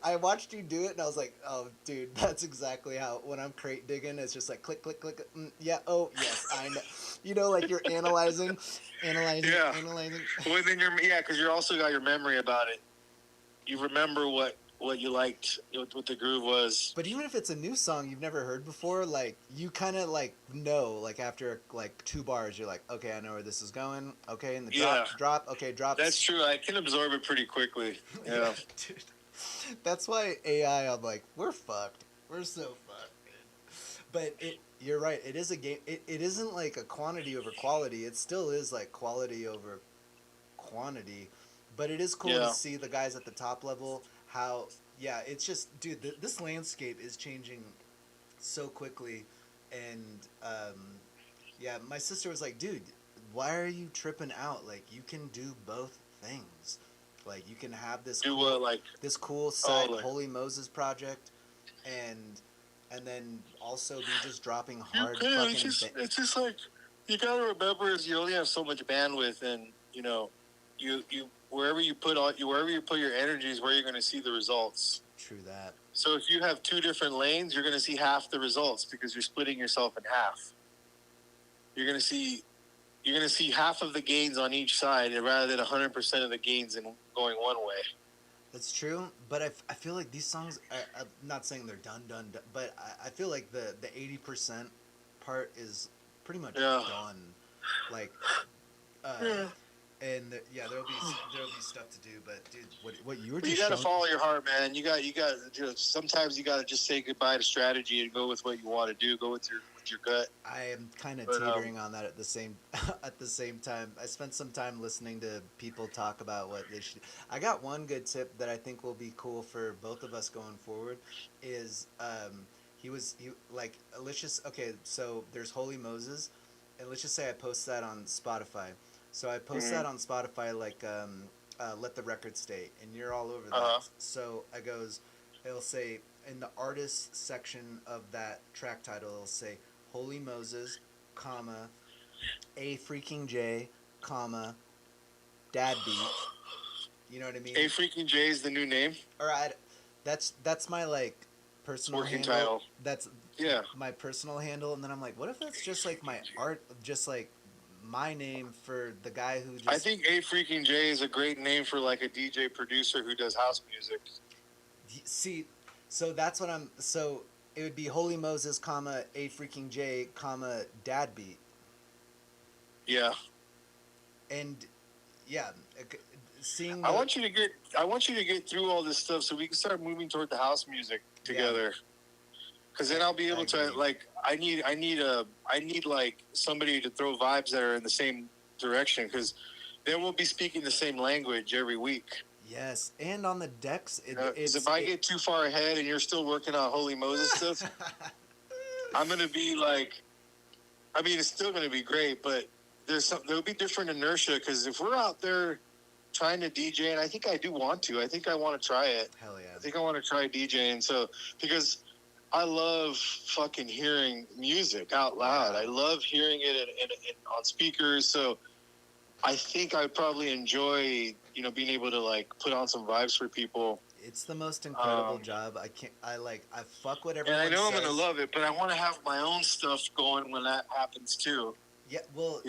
I watched you do it and I was like, oh dude, that's exactly how when I'm crate digging, it's just like click click click. Yeah, oh yes, I know. You're analyzing. Yeah. Well, then because you're also got your memory about it. You remember what you liked, what the groove was. But even if it's a new song you've never heard before, you kind of know, after 2 bars, you're like, okay, I know where this is going. Okay, and the drop. Okay, drop. That's true. I can absorb it pretty quickly. Yeah. Dude, that's why AI. I'm like, we're fucked. We're so fucked, man. But you're right. It is a game. It isn't a quantity over quality. It still is quality over quantity. But it is cool to see the guys at the top level, how, it's just, dude, this landscape is changing so quickly. And, my sister was like, dude, why are you tripping out? You can do both things. You can have this this cool side Holy Moses project and then also be just dropping hard fucking... It's just you gotta remember is you only have so much bandwidth and, you wherever you put your energy is where you're going to see the results. True that. So if you have 2 different lanes, you're going to see half the results because you're splitting yourself in half. You're going to see half of the gains on each side rather than 100% of the gains in going one way. That's true, but I feel like these songs, I'm not saying they're done, but I feel like the 80% part is pretty much done. And there'll be stuff to do, but dude, what you were just you gotta follow your heart, man. You got sometimes you gotta just say goodbye to strategy and go with what you want to do. Go with your gut. I am kind of teetering on that at the same time. I spent some time listening to people talk about what they should. I got one good tip that I think will be cool for both of us going forward. Is let's just so there's Holy Moses, and let's just say I post that on Spotify. So I post that on Spotify, Let the Record Stay, and you're all over that. So it'll say, in the artist section of that track title, it'll say, Holy Moses, comma, A Freaking J, comma, Dad Beat. You know what I mean? A Freaking J is the new name? Alright, that's my, personal working handle. title. That's my personal handle, and then I'm like, what if that's just, my art, just, my name for the guy who just... I think A Freaking J is a great name for a DJ producer who does house music. See, so that's what so it would be Holy Moses, comma, A Freaking J, comma, Dad Beat. Yeah. And seeing I want you to get through all this stuff so we can start moving toward the house music together. Because then I'll be able to I need somebody to throw vibes that are in the same direction. Because then we'll be speaking the same language every week. Yes, and on the decks, if I get too far ahead and you're still working on Holy Moses stuff, I'm gonna be it's still gonna be great, but there'll be different inertia. Because if we're out there trying to DJ, and I think I do want to, I think I want to try it. Hell yeah! I think I want to try DJing. So because I love fucking hearing music out loud. I love hearing it on speakers. So I think I'd probably enjoy, being able to put on some vibes for people. It's the most incredible job. I fuck what everyone says. And I know says. I'm gonna love it, but I want to have my own stuff going when that happens too. Yeah, well,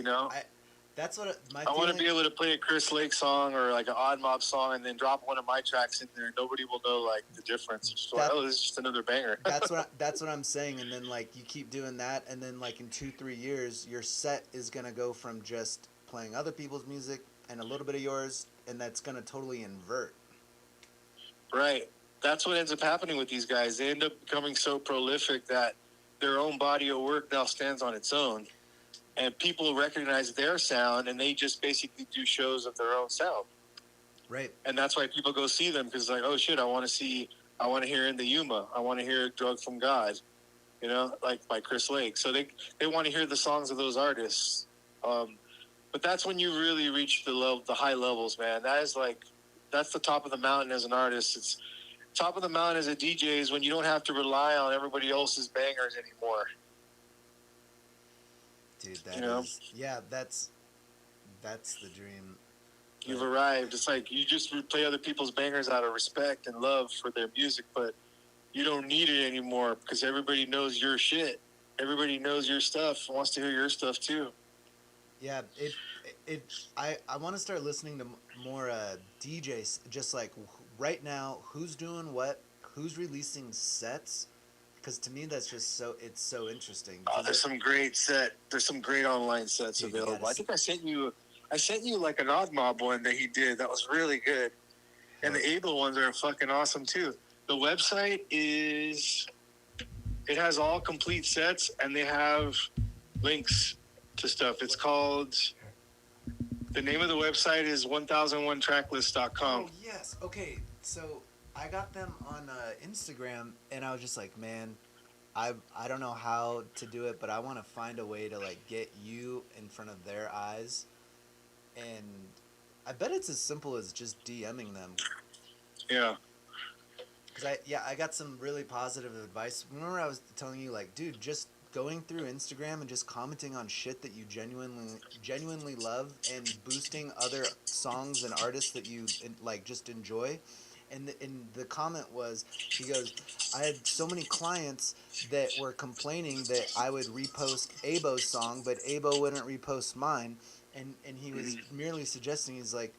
that's what I want to be able to play a Chris Lake song or an Odd Mob song, and then drop one of my tracks in there. Nobody will know the difference. It's just this is just another banger. That's what I'm saying. And then you keep doing that, and then in 2-3 years, your set is gonna go from just playing other people's music and a little bit of yours, and that's gonna totally invert. Right. That's what ends up happening with these guys. They end up becoming so prolific that their own body of work now stands on its own. And people recognize their sound, and they just basically do shows of their own sound. Right. And that's why people go see them, because oh shit, I want to see I want to hear In the Yuma. I want to hear Drug from God. You know, like by Chris Lake. So they want to hear the songs of those artists. But that's when you really reach the high levels, man. That's the top of the mountain as an artist. It's top of the mountain as a DJ is when you don't have to rely on everybody else's bangers anymore. Dude, that's the dream. You've arrived. It's like you just play other people's bangers out of respect and love for their music, but you don't need it anymore because everybody knows your shit. Everybody knows your stuff, wants to hear your stuff too. Yeah, I want to start listening to more DJs, just like right now, who's doing what, who's releasing sets, because to me that's just it's so interesting. Oh, there's some great online sets available. I think I sent you like an Odd Mob one that he did. That was really good. And the Abel ones are fucking awesome too. The website it has all complete sets and they have links to stuff. It's called, the name of the website is 1001tracklist.com. Oh, yes. Okay. So I got them on Instagram and I was just like, man, I don't know how to do it, but I want to find a way to like get you in front of their eyes. And I bet it's as simple as just DMing them. Yeah. Because I got some really positive advice. Remember I was telling you, like, dude, just going through Instagram and just commenting on shit that you genuinely love and boosting other songs and artists that you, like, just enjoy. And the comment was, he goes, I had so many clients that were complaining that I would repost Abo's song, but Abo wouldn't repost mine. And he was merely suggesting, he's like,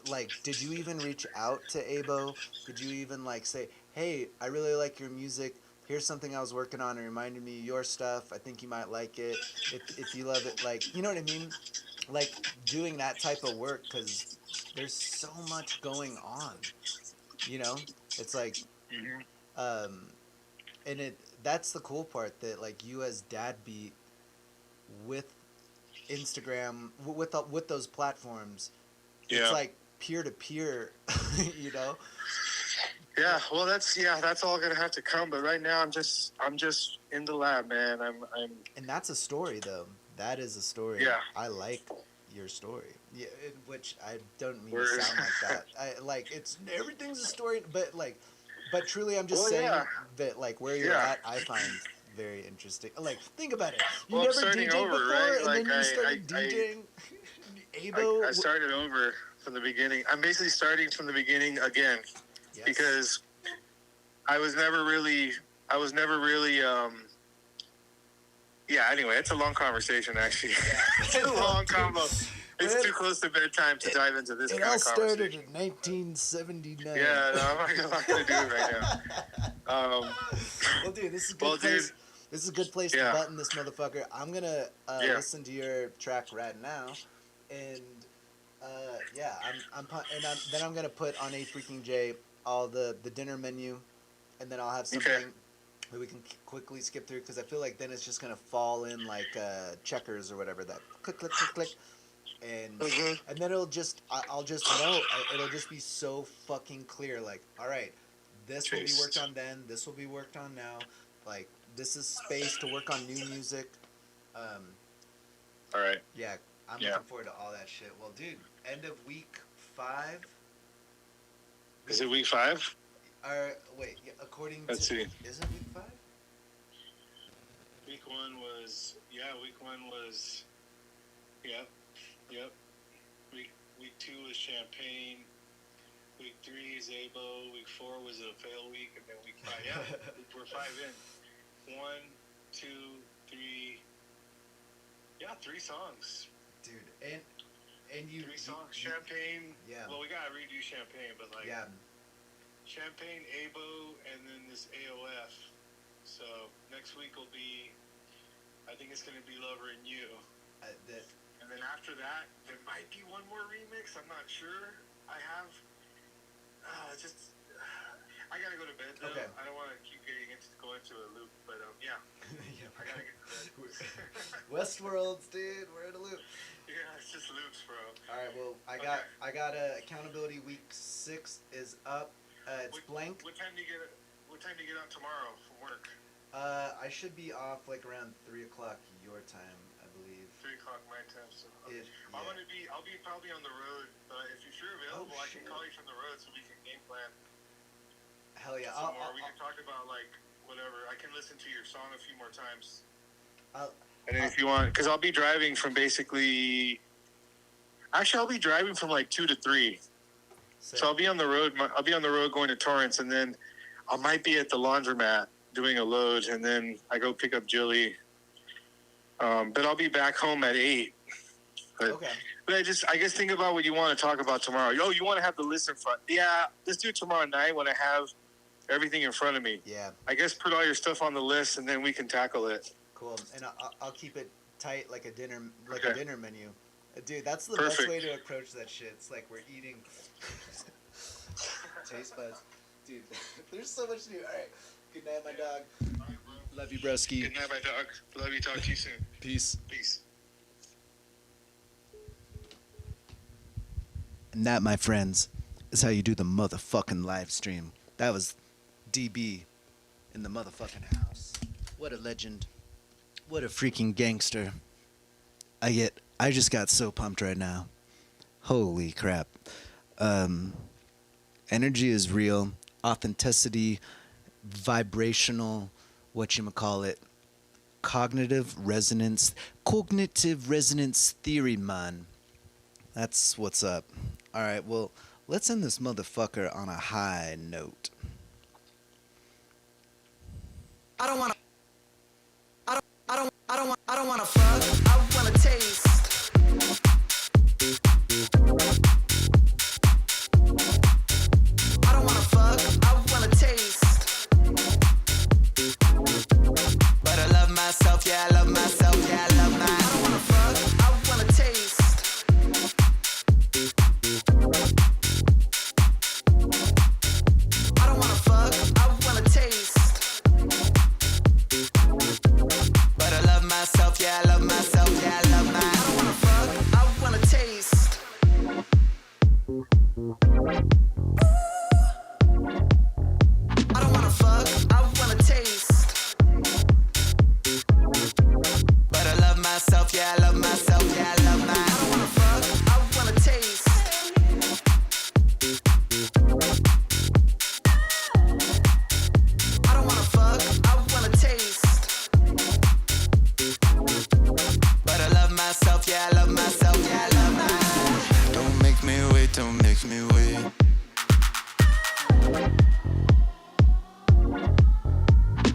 like, did you even reach out to Abo? Did you even, like, say, hey, I really like your music. Here's something I was working on. It reminded me of your stuff. I think you might like it. If you love it, like, you know what I mean? Like, doing that type of work, because there's so much going on, you know? It's like, and that's the cool part, that, like, you as Dad Beat with Instagram, with those platforms, it's like peer-to-peer, you know? Yeah, well, that's all gonna have to come. But right now, I'm just in the lab, man. I'm. And that's a story, though. That is a story. Yeah. I like your story. Yeah, which I don't mean to sound like that. I like everything's a story, but truly, I'm just saying that, like, where you're at, I find very interesting. Like, think about it. You never DJed before, right? And then you started DJing. Abo. I started over from the beginning. I'm basically starting from the beginning again, because I was never really. Anyway, it's a long conversation, actually. It's a long combo. It's too close to bedtime to dive into this kind of conversation. It all started in 1979. Yeah, no, I'm not going to do it right now. Well, dude, this is a good place. This is a good place to button this motherfucker. I'm going to listen to your track right now. And, then I'm going to put on A Freaking J all the dinner menu. And then I'll have something that we can quickly skip through, because I feel like then it's just going to fall in like checkers or whatever, that click, click, click, click. And and then I'll just know, it'll just be so fucking clear, like, all right, this will be worked on then, this will be worked on now, like, this is space to work on new music. All right. Yeah, I'm looking forward to all that shit. Well, dude, end of week 5. Is it week 5? Wait, according Let's to... see. Is it week 5? Week 1 was... Yep. Week 2 was Champagne. Week 3 is Abo. Week 4 was a fail week, and then week 5. Yeah, we're 5 in. 1, 2, 3. Yeah, 3 songs. Dude, and you... 3 songs. Champagne. Yeah. Well, we gotta redo Champagne, but like... Yeah. Champagne, Abo, and then this AOF. So next week will be... I think it's gonna be Lover and You. And then after that, there might be one more remix. I'm not sure. I have. I gotta go to bed though. Okay. I don't want to keep going into a loop, but yeah. I gotta get to bed. Westworlds, dude. We're in a loop. Yeah, it's just loops, bro. All right. Well, I got accountability week 6 is up. It's blank. What time do you get? What time do you get out tomorrow from work? I should be off like around 3 o'clock your time, I believe. 3 o'clock my time. So Yeah. I'll be probably on the road. But if you're available, I can shit. call you from the road so we can game plan Hell yeah. some more. We can talk about like whatever. I can listen to your song a few more times. And then if you want, because I'll be driving from basically. Actually, I'll be driving from like 2 to 3. So I'll be on the road. I'll be on the road going to Torrance, and then I might be at the laundromat doing a load, and then I go pick up Jilly. But I'll be back home at 8. Okay. But I guess think about what you want to talk about tomorrow. Oh, you want to have the list in front? Yeah, let's do it tomorrow night when I have everything in front of me. Yeah. I guess put all your stuff on the list, and then we can tackle it. Cool. And I'll keep it tight like a dinner Okay. a dinner menu. Dude, that's the Perfect. best way to approach that shit. It's like we're eating taste buds. Dude, there's so much to do. All right. Good night, my dog. All right, bro. Love you, broski. Good night, my dog. Love you. Talk to you soon. Peace. Peace. And that, my friends, is how you do the motherfucking live stream. That was DB in the motherfucking house. What a legend. What a freaking gangster. I just got so pumped right now. Holy crap. Energy is real. Authenticity, vibrational, whatchamacallit, cognitive resonance theory, man. That's what's up. All right, well, let's end this motherfucker on a high note. I don't wanna fuck, I wanna taste. I don't wanna fuck, I wanna taste. But I love myself, yeah, I love myself, yeah, I love my. I don't wanna fuck, I wanna taste. I don't wanna fuck, I wanna taste. But I love myself, yeah, I love myself, yeah, I love my. I don't wanna fuck, I wanna taste. I don't wanna fuck, I wanna taste. But I love myself, yeah, I love myself, yeah, I love my. I don't wanna fuck, I wanna taste. I don't wanna fuck, I wanna taste. But I love myself, yeah, I love myself, yeah, I love my. Don't make me wait, don't make me wait.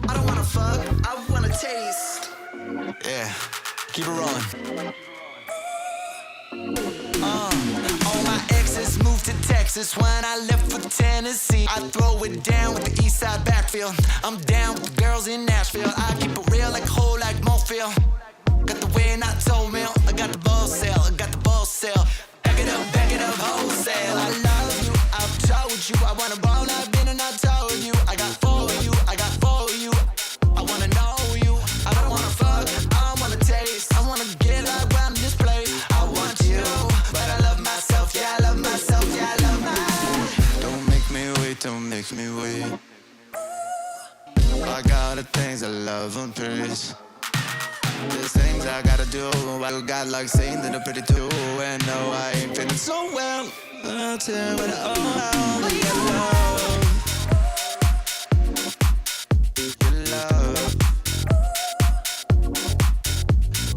I don't wanna fuck, I wanna taste. Yeah, keep it rolling. All my exes moved to Texas when I left for Tennessee. I throw it down with the east side backfield. I'm down with the girls in Nashville. I keep it real like whole like Mofield. Got the way not told me. I got the ball sale, I got the ball sale. Back it up, wholesale. I love you, I've told you. I wanna ball, I've been and I told you. I got for you, I got for you. I wanna know you. I don't wanna fuck, I wanna taste. I wanna get like when this play. I want you, but I love myself, yeah, I love myself, yeah, I love my. Don't make me wait, don't make me wait. I got the things I love and praise. There's things I gotta do. I got like saying that I'm pretty too. And no, I ain't feeling so well. I'll tell you what I owe. Your love. Your love.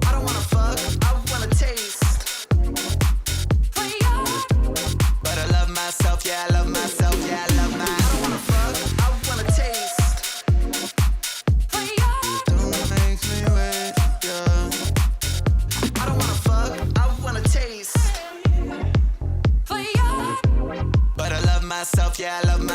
I don't wanna fuck, I wanna taste. But I love myself, yeah, I love myself, yeah, I love my. I don't wanna fuck, I wanna taste. Don't make me wait, yeah. I don't wanna fuck, I wanna taste. But I love myself, yeah, I love myself.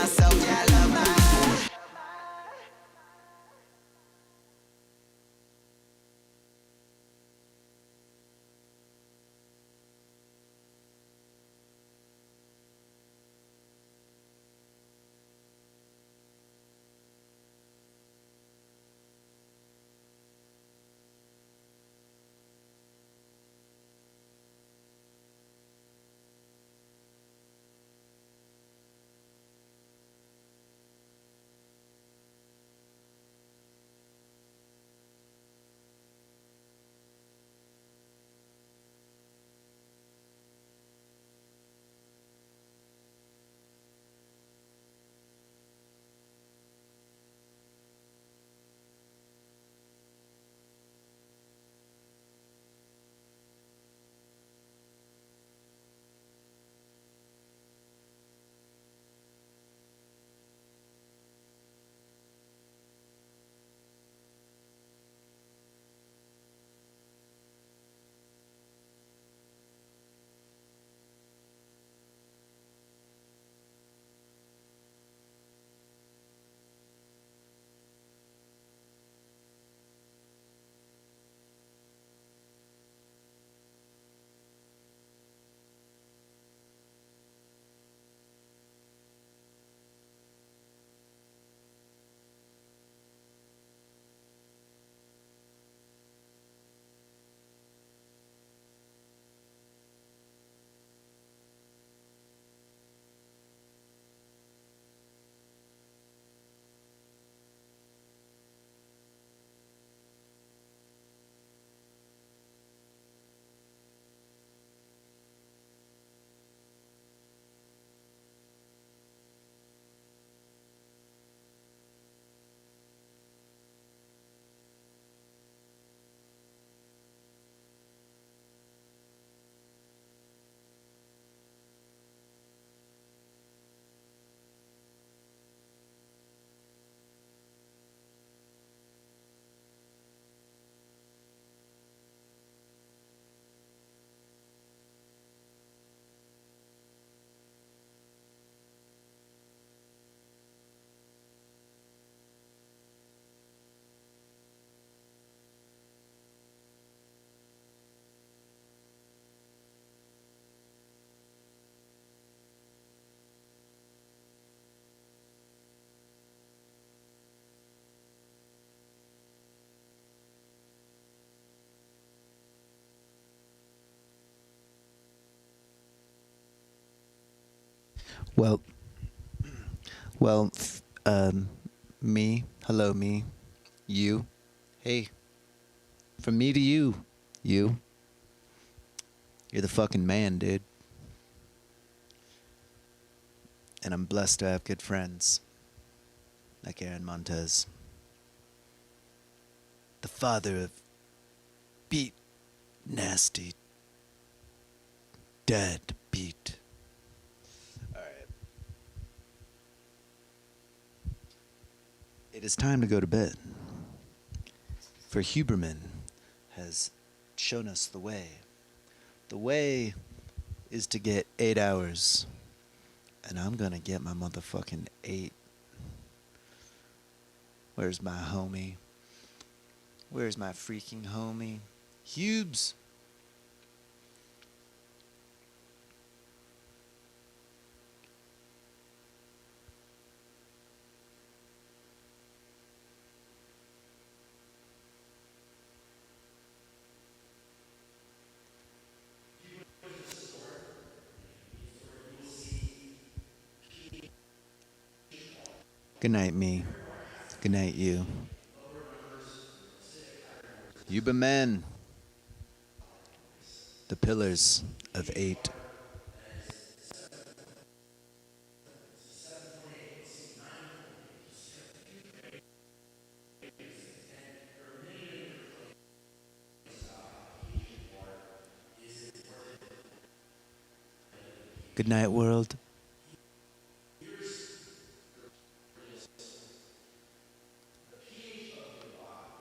Well, me. Hello, me. You. Hey. From me to you. You. You're the fucking man, dude. And I'm blessed to have good friends. Like Aaron Montez. The father of Beat Nasty. Dead Beat. Alright. It is time to go to bed. For Huberman has shown us the way. The way is to get 8 hours. And I'm gonna get my motherfucking 8. Where's my homie? Where's my freaking homie? Hubes! Good night, me. Good night, you. Huberman. The pillars of 8. Good night, world.